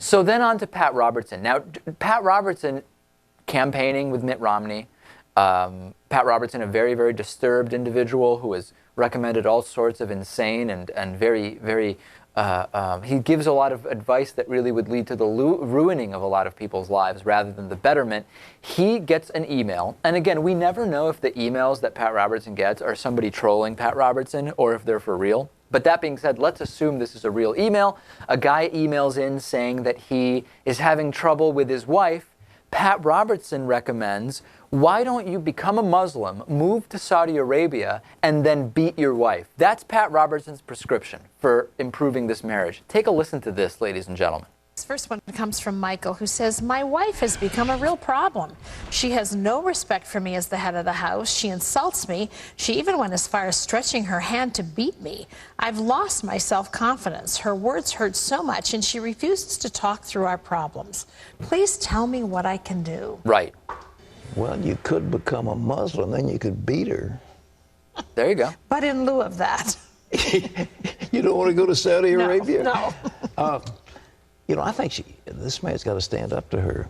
So then on to Pat Robertson. Now, Pat Robertson campaigning with Mitt Romney. Pat Robertson, a very, very disturbed individual who has recommended all sorts of insane and very, very, he gives a lot of advice that really would lead to the ruining of a lot of people's lives rather than the betterment. He gets an email, and again, we never know if the emails that Pat Robertson gets are somebody trolling Pat Robertson or if they're for real. But that being said, let's assume this is a real email. A guy emails in saying that he is having trouble with his wife. Pat Robertson recommends, why don't you become a Muslim, move to Saudi Arabia, and then beat your wife? That's Pat Robertson's prescription for improving this marriage. Take a listen to this, ladies and gentlemen. This first one comes from Michael, who says, my wife has become a real problem. She has no respect for me as the head of the house. She insults me. She even went as far as stretching her hand to beat me. I've lost my self-confidence. Her words hurt so much, and she refuses to talk through our problems. Please tell me what I can do. Right. Well, you could become a Muslim, then you could beat her. There you go. But in lieu of that. You don't want to go to Saudi Arabia? No. You know, I think this man's got to stand up to her,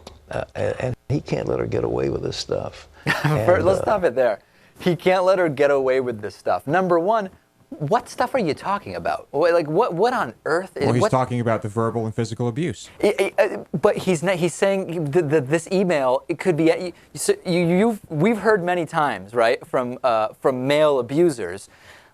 and he can't let her get away with this stuff. Let's stop it there. He can't let her get away with this stuff. Number one, what stuff are you talking about? Like, what on earth? Well, he's talking about the verbal and physical abuse. But he's saying that this email, it could be, we've heard many times, right, from male abusers.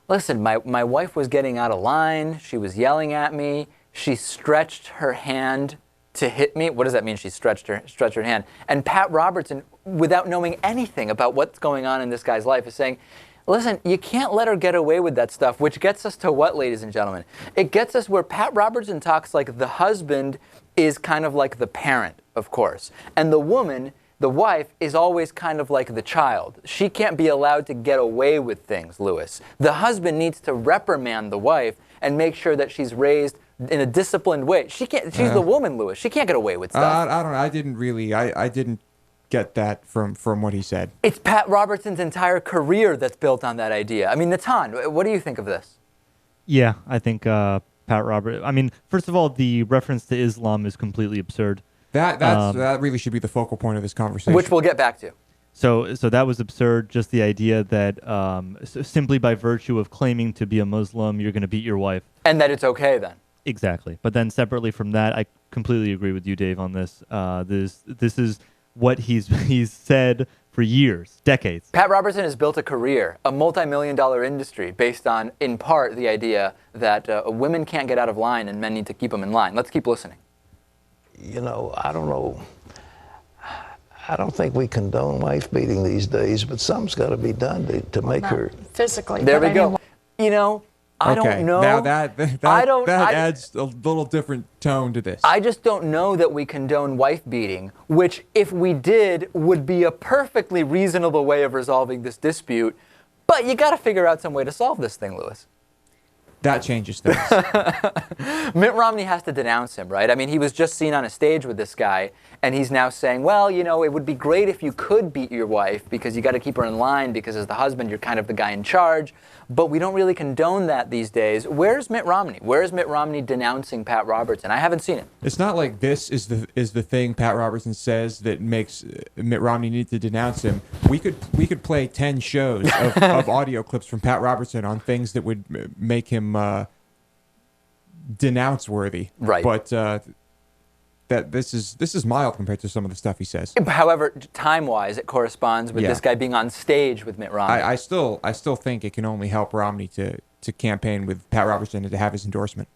Listen, my wife was getting out of line. She was yelling at me. She stretched her hand to hit me. What does that mean? She stretched her hand. And Pat Robertson, without knowing anything about what's going on in this guy's life, is saying, listen, you can't let her get away with that stuff, which gets us to what, ladies and gentlemen? It gets us where Pat Robertson talks like the husband is kind of like the parent, of course. And the woman, the wife, is always kind of like the child. She can't be allowed to get away with things, Lewis. The husband needs to reprimand the wife and make sure that she's raised in a disciplined way. She can't. She's the woman, Lewis. She can't get away with stuff. I don't know. I didn't get that from what he said. It's Pat Robertson's entire career that's built on that idea. I mean, Natan, what do you think of this? Yeah, I think Pat Robertson. I mean, first of all, the reference to Islam is completely absurd. That really should be the focal point of this conversation, which we'll get back to. So that was absurd. Just the idea that simply by virtue of claiming to be a Muslim, you're going to beat your wife, and that it's okay then. Exactly. But then separately from that, I completely agree with you, Dave, on this. This is what he's said for years, decades. Pat Robertson has built a career, a multi-million-dollar industry based on, in part, the idea that women can't get out of line and men need to keep them in line. Let's keep listening. You know, I don't know. I don't think we condone wife beating these days, but something's got to be done to make her physically. There we go. You know, I don't know. Now that adds a little different tone to this. I just don't know that we condone wife beating, which, if we did, would be a perfectly reasonable way of resolving this dispute. But you got to figure out some way to solve this thing, Lewis. That changes things. Mitt Romney has to denounce him, right? I mean, he was just seen on a stage with this guy, and he's now saying, well, you know, it would be great if you could beat your wife because you got to keep her in line because as the husband, you're kind of the guy in charge. But we don't really condone that these days. Where's Mitt Romney? Where's Mitt Romney denouncing Pat Robertson? I haven't seen it. It's not like this is the thing Pat Robertson says that makes Mitt Romney need to denounce him. We could play 10 shows of audio clips from Pat Robertson on things that would make him denounce worthy. Right. But that this is mild compared to some of the stuff he says. However, time-wise, it corresponds with this guy being on stage with Mitt Romney. I still think it can only help Romney to campaign with Pat Robertson and to have his endorsement.